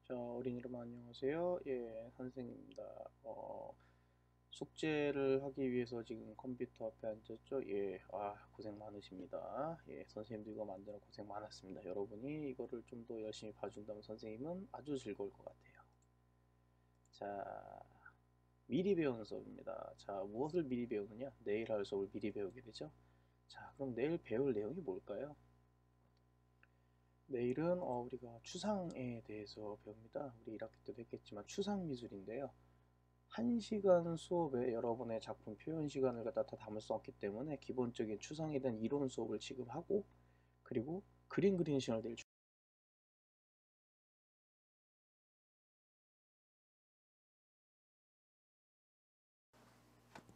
자, 어린이 여러분 안녕하세요. 예, 선생님입니다. 숙제를 하기 위해서 지금 컴퓨터 앞에 앉았죠? 예, 고생 많으십니다. 예, 선생님도 이거 만드는 고생 많았습니다. 여러분이 이거를 좀 더 열심히 봐준다면 선생님은 아주 즐거울 것 같아요. 자, 미리 배우는 수업입니다. 자, 무엇을 미리 배우느냐? 내일 할 수업을 미리 배우게 되죠? 자, 그럼 내일 배울 내용이 뭘까요? 내일은 우리가 추상에 대해서 배웁니다. 우리 1학기 때도 했겠지만 추상 미술인데요. 1시간 수업에 여러분의 작품 표현 시간을 갖다 다 담을 수 없기 때문에 기본적인 추상에 대한 이론 수업을 지금 하고, 그리고 그림 그리는 시간을 내일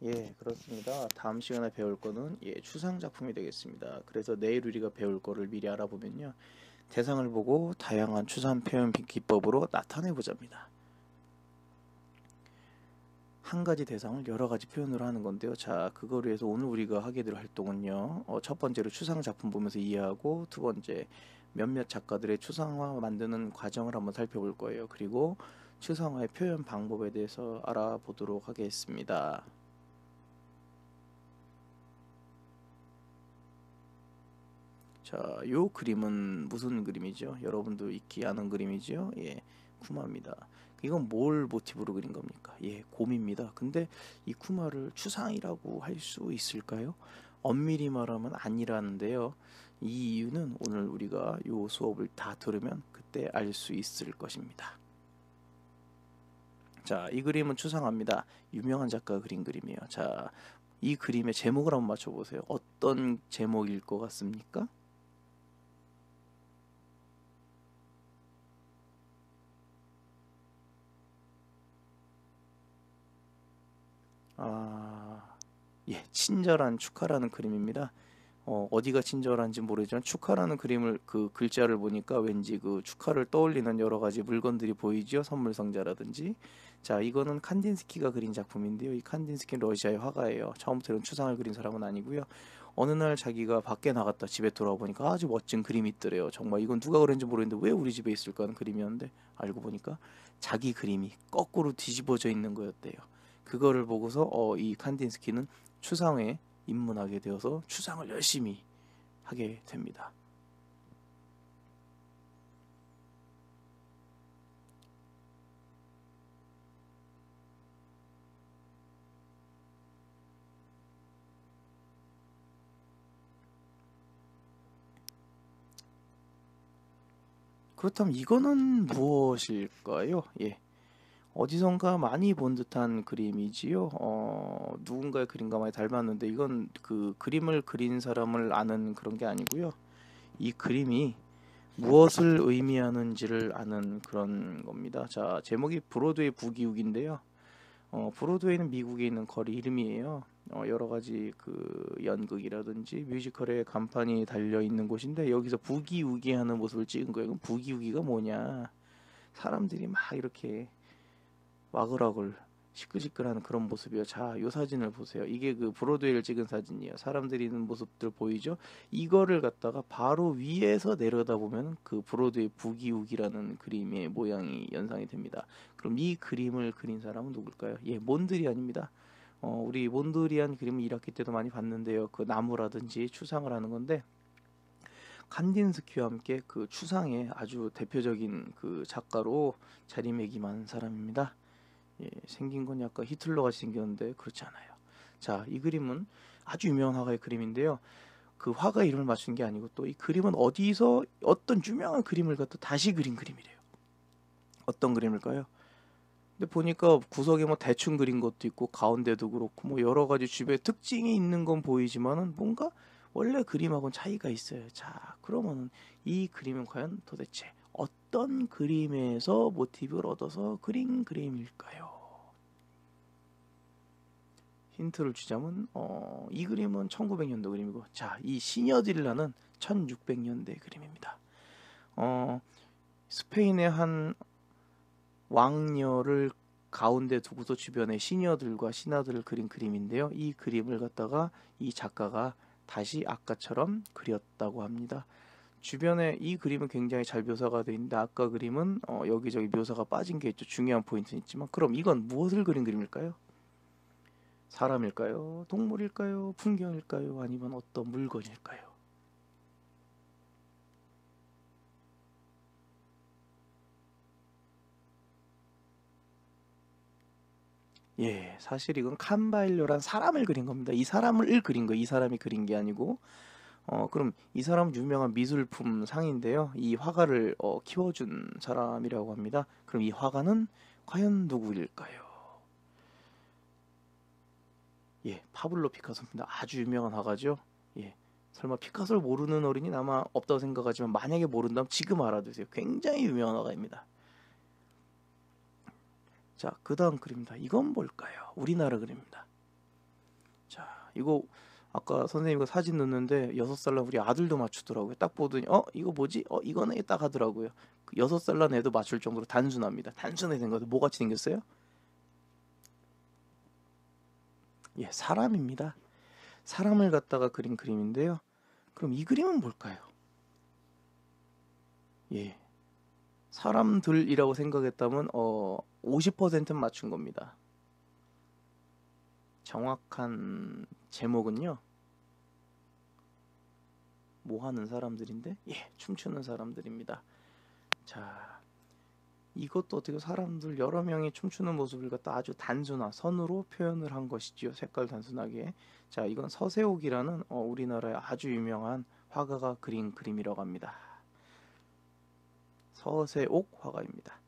예, 그렇습니다. 다음 시간에 배울 거는 추상 작품이 되겠습니다. 그래서 내일 우리가 배울 거를 미리 알아보면요. 대상을 보고 다양한 추상 표현 기법으로 나타내 보자입니다. 한 가지 대상을 여러 가지 표현으로 하는 건데요. 자, 그거를 위해서 오늘 우리가 하게 될 활동은요. 첫 번째로 추상 작품 보면서 이해하고, 두 번째 몇몇 작가들의 추상화 만드는 과정을 한번 살펴볼 거예요. 그리고 추상화의 표현 방법에 대해서 알아보도록 하겠습니다. 자, 요 그림은 무슨 그림이죠? 여러분도 익히 아는 그림이죠? 예, 쿠마입니다. 이건 뭘 모티브로 그린 겁니까? 예, 곰입니다. 근데 이 쿠마를 추상이라고 할 수 있을까요? 엄밀히 말하면 아니라는데요. 이 이유는 오늘 우리가 요 수업을 다 들으면 그때 알 수 있을 것입니다. 자, 이 그림은 추상화입니다. 유명한 작가가 그린 그림이에요. 자, 이 그림의 제목을 한번 맞춰보세요. 어떤 제목일 것 같습니까? 예, 친절한 축하라는 그림입니다. 어디가 친절한지 모르지만 축하라는 그림을 그 글자를 보니까 왠지 그 축하를 떠올리는 여러 가지 물건들이 보이죠. 선물 상자라든지. 자, 이거는 칸딘스키가 그린 작품인데요. 이 칸딘스키는 러시아의 화가예요. 처음부터 이런 추상을 그린 사람은 아니고요. 어느 날 자기가 밖에 나갔다 집에 돌아와 보니까 아주 멋진 그림이 있더래요. 정말 이건 누가 그렸는지 모르겠는데 왜 우리 집에 있을까 하는 그림이었는데, 알고 보니까 자기 그림이 거꾸로 뒤집어져 있는 거였대요. 그거를 보고서 이 칸딘스키는 추상에 입문하게 되어서 추상을 열심히 하게 됩니다. 그렇다면 이거는 무엇일까요? 예. 어디선가 많이 본 듯한 그림이지요. 누군가의 그림과 많이 닮았는데 이건 그 그림을 그린 사람을 아는 그런 게 아니고요. 이 그림이 무엇을 의미하는지를 아는 그런 겁니다. 자, 제목이 브로드웨이 부기욱인데요. 브로드웨이는 미국에 있는 거리 이름이에요. 여러 가지 그 연극이라든지 뮤지컬의 간판이 달려 있는 곳인데 여기서 부기우기 하는 모습을 찍은 거예요. 그럼 부기우기가 뭐냐? 사람들이 막 이렇게 와글와글 시끌시끌하는 그런 모습이요. 자, 요 사진을 보세요. 이게 그 브로드웨이를 찍은 사진이에요. 사람들이 있는 모습들 보이죠? 이거를 갖다가 바로 위에서 내려다보면 그 브로드웨이 부기욱이라는 그림의 모양이 연상이 됩니다. 그럼 이 그림을 그린 사람은 누굴까요? 예, 몬드리안입니다. 우리 몬드리안 그림을 1학기 때도 많이 봤는데요. 그 나무라든지 추상을 하는 건데 칸딘스키와 함께 그 추상의 아주 대표적인 그 작가로 자리매김한 사람입니다. 예, 생긴 건 약간 히틀러 같이 생겼는데 그렇지 않아요. 자, 이 그림은 아주 유명한 화가의 그림인데요. 그 화가 이름을 맞춘 게 아니고 또 이 그림은 어디서 어떤 유명한 그림을 갖다 다시 그린 그림이래요. 어떤 그림일까요? 근데 보니까 구석에 뭐 대충 그린 것도 있고 가운데도 그렇고 뭐 여러 가지 주변에 특징이 있는 건 보이지만은 뭔가 원래 그림하고는 차이가 있어요. 자, 그러면은 이 그림은 과연 도대체 어떤 그림에서 모티브를 얻어서 그린 그림일까요? 힌트를 주자면 이 그림은 1900년도 그림이고, 자, 이 시녀들이라는 1600년대 그림입니다. 스페인의 한 왕녀를 가운데 두고서 주변에 시녀들과 신하들을 그린 그림인데요. 이 그림을 갖다가 이 작가가 다시 아까처럼 그렸다고 합니다. 주변에 이 그림은 굉장히 잘 묘사가 되어 있는데 아까 그림은 여기저기 묘사가 빠진 게 있죠. 중요한 포인트는 있지만 그럼 이건 무엇을 그린 그림일까요? 사람일까요? 동물일까요? 풍경일까요? 아니면 어떤 물건일까요? 예, 사실 이건 칸바일로란 사람을 그린 겁니다. 이 사람을 그린 거, 이 사람이 그린 게 아니고 그럼 이 사람은 유명한 미술품 상인데요. 이 화가를 키워준 사람이라고 합니다. 그럼 이 화가는 과연 누구일까요? 예, 파블로 피카소입니다. 아주 유명한 화가죠. 예, 설마 피카소를 모르는 어린이는 아마 없다고 생각하지만 만약에 모른다면 지금 알아두세요. 굉장히 유명한 화가입니다. 자, 그 다음 그림입니다. 이건 뭘까요? 우리나라 그림입니다. 자, 이거 아까 선생님 이거 사진 넣었는데 6살 난 우리 아들도 맞추더라고요. 딱 보더니 이거 뭐지? 이거네 딱 하더라고요. 그 6살 난 애도 맞출 정도로 단순합니다. 단순하게 생겨서 뭐같이 생겼어요? 예, 사람입니다. 사람을 갖다가 그린 그림인데요. 그럼 이 그림은 뭘까요? 예, 사람들이라고 생각했다면 50%는 맞춘 겁니다. 정확한 제목은요. 뭐 하는 사람들인데? 예, 춤추는 사람들입니다. 자, 이것도 어떻게 사람들 여러 명이 춤추는 모습을 갖다 아주 단순한 선으로 표현을 한 것이지요. 색깔 단순하게. 자, 이건 서세옥이라는 우리나라의 아주 유명한 화가가 그린 그림이라고 합니다. 서세옥 화가입니다.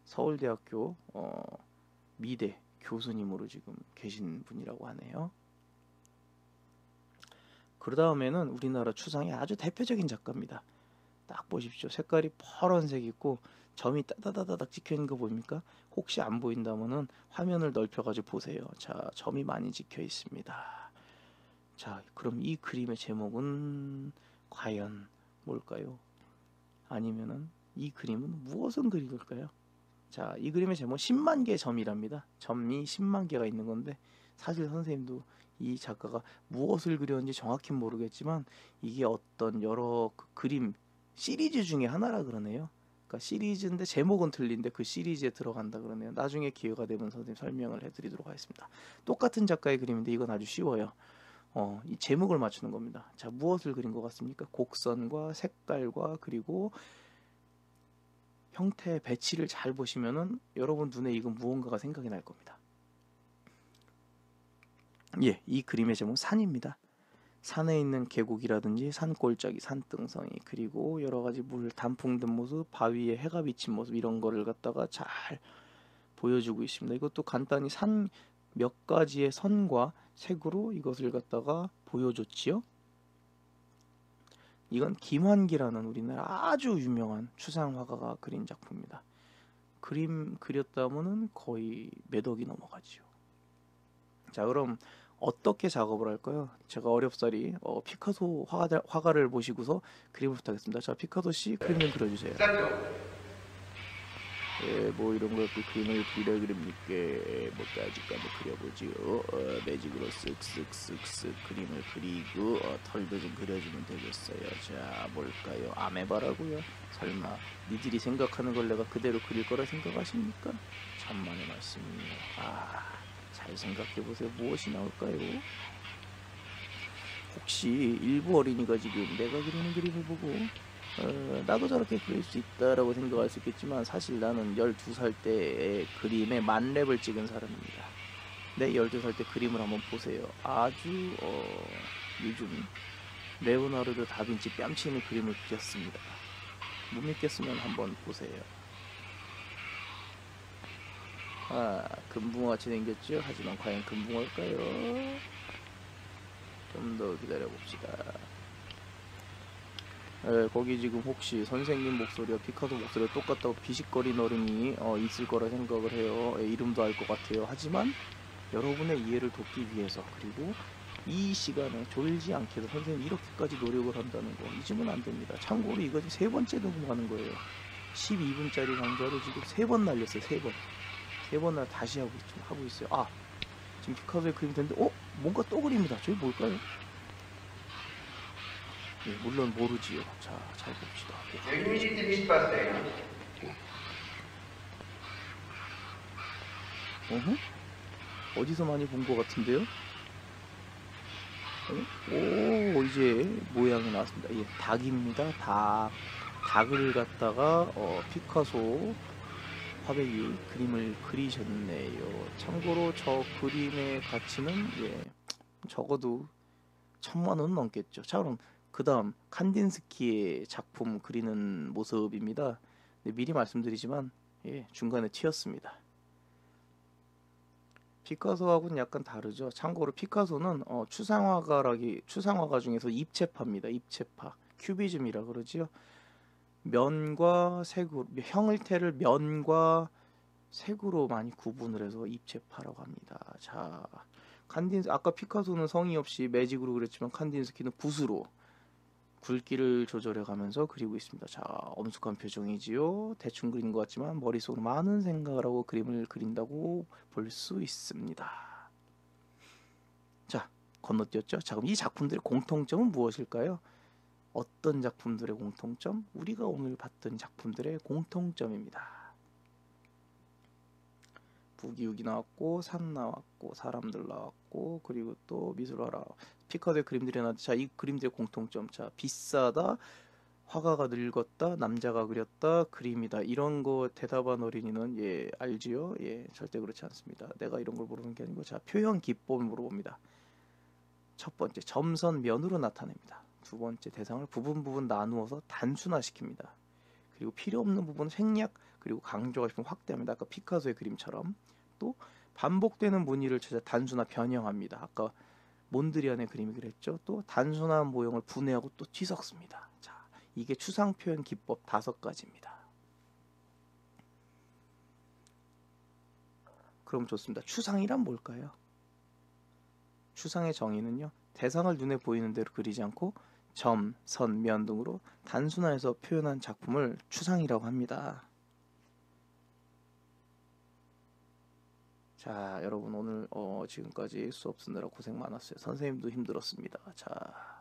서울대학교 미대 교수님으로 지금 계신 분이라고 하네요. 그 다음에는 우리나라 추상의 아주 대표적인 작가입니다. 딱 보십시오. 색깔이 파란색 있고 점이 따다다닥 찍혀있는 거 보입니까? 혹시 안 보인다면은 화면을 넓혀가지고 보세요. 자, 점이 많이 찍혀 있습니다. 자, 그럼 이 그림의 제목은 과연 뭘까요? 아니면은 이 그림은 무엇을 그린 걸까요? 자, 이 그림의 제목 10만 개의 점이랍니다. 점이 10만 개가 있는 건데 사실 선생님도 이 작가가 무엇을 그렸는지 정확히 모르겠지만 이게 어떤 여러 그림 시리즈 중에 하나라 그러네요. 그러니까 시리즈인데 제목은 틀린데 그 시리즈에 들어간다 그러네요. 나중에 기회가 되면 선생님 설명을 해드리도록 하겠습니다. 똑같은 작가의 그림인데 이건 아주 쉬워요. 이 제목을 맞추는 겁니다. 자, 무엇을 그린 것 같습니까? 곡선과 색깔과 그리고 형태의 배치를 잘 보시면은 여러분 눈에 이건 무언가가 생각이 날 겁니다. 예, 이 그림의 제목은 산입니다. 산에 있는 계곡이라든지 산골짜기, 산등성이 그리고 여러 가지 물 단풍 든 모습, 바위에 해가 비친 모습 이런 거를 갖다가 잘 보여주고 있습니다. 이것도 간단히 산 몇 가지의 선과 색으로 이것을 갖다가 보여줬지요. 이건 김환기라는 우리나라 아주 유명한 추상 화가가 그린 작품입니다. 그림 그렸다면은 거의 몇 억이 넘어가지요. 자, 그럼 어떻게 작업을 할까요? 제가 어렵사리 피카소 화가를 모시고서 그림을 부탁했습니다. 자, 피카소 씨 그림 좀 그려주세요. 예, 뭐 이런 걸 그림을 그립니까? 뭐까지까 뭐 그려보지요. 매직으로 쓱쓱쓱쓱 그림을 그리고 털도 좀 그려주면 되겠어요. 자, 뭘까요? 아메바라고요? 설마 니들이 생각하는 걸 내가 그대로 그릴 거라 생각하십니까? 천만의 말씀이에요. 잘 생각해보세요. 무엇이 나올까요? 혹시 일부 어린이가 지금 내가 그리는 그림을 보고 나도 저렇게 그릴 수 있다라고 생각할 수 있겠지만 사실 나는 12살 때의 그림에 만렙을 찍은 사람입니다. 내 12살 때 그림을 한번 보세요. 아주 요즘 레오나르도 다빈치 뺨치는 그림을 그렸습니다. 못 믿겠으면 한번 보세요. 금붕어같이 생겼죠? 하지만 과연 금붕어일까요? 좀 더 기다려봅시다. 거기 지금 혹시 선생님 목소리와 피카소 목소리가 똑같다고 비식거리는 어른이 있을 거라 생각을 해요. 이름도 알 것 같아요. 하지만 여러분의 이해를 돕기 위해서 그리고 이 시간에 졸지 않게 선생님이 이렇게까지 노력을 한다는 거 잊으면 안 됩니다. 참고로 이거 지금 3번째 녹음하는 거예요. 12분짜리 강좌를 지금 3번 날렸어요. 3번. 3번 날 다시 하고 있어요. 지금 피카소의 그림이 됐는데 뭔가 또 그립니다. 저기 뭘까요? 예, 물론 모르지요. 자, 잘 봅시다. 예. Eu imiti visto passeio. 어허? 어디서 많이 본 것 같은데요? 오, 이제 모양이 나왔습니다. 예, 닭입니다. 닭. 닭을 갖다가 피카소 화백이 그림을 그리셨네요. 참고로 저 그림의 가치는 예, 적어도 1,000만 원 넘겠죠. 자, 그럼 그 다음 칸딘스키의 작품 그리는 모습입니다. 네, 미리 말씀드리지만 예, 중간에 튀었습니다. 피카소하고는 약간 다르죠. 참고로 피카소는 추상화가 중에서 입체파입니다. 입체파. 큐비즘이라 그러지요. 면과 색으로 형태를 면과 색으로 많이 구분을 해서 입체파라고 합니다. 자, 아까 피카소는 성의 없이 매직으로 그렸지만 칸딘스키는 붓으로 굵기를 조절해 가면서 그리고 있습니다. 자, 엄숙한 표정이지요. 대충 그린 것 같지만 머릿속으로 많은 생각을 하고 그림을 그린다고 볼 수 있습니다. 자, 건너뛰었죠. 자, 그럼 이 작품들의 공통점은 무엇일까요? 어떤 작품들의 공통점? 우리가 오늘 봤던 작품들의 공통점입니다. 부기욱이 나왔고 산 나왔고 사람들 나왔고 그리고 또 미술화라 피카소의 그림들이 나왔는데 자, 이 그림들의 공통점. 자, 비싸다, 화가가 늙었다, 남자가 그렸다, 그림이다. 이런 거 대답한 어린이는 예, 알지요? 예, 절대 그렇지 않습니다. 내가 이런 걸 모르는 게 아니고 자, 표현 기법을 물어봅니다. 첫 번째, 점선 면으로 나타냅니다. 두 번째, 대상을 부분 나누어서 단순화시킵니다. 그리고 필요 없는 부분은 생략 그리고 강조가 싶으면 확대합니다. 아까 피카소의 그림처럼. 또 반복되는 무늬를 찾아 단순화 변형합니다. 아까 몬드리안의 그림이 그랬죠. 또 단순한 모형을 분해하고 또 뒤섞습니다. 자, 이게 추상 표현 기법 5가지입니다. 그럼 좋습니다. 추상이란 뭘까요? 추상의 정의는요, 대상을 눈에 보이는 대로 그리지 않고 점, 선, 면 등으로 단순화해서 표현한 작품을 추상이라고 합니다. 자, 여러분 오늘 지금까지 수업 듣느라 고생 많았어요. 선생님도 힘들었습니다. 자,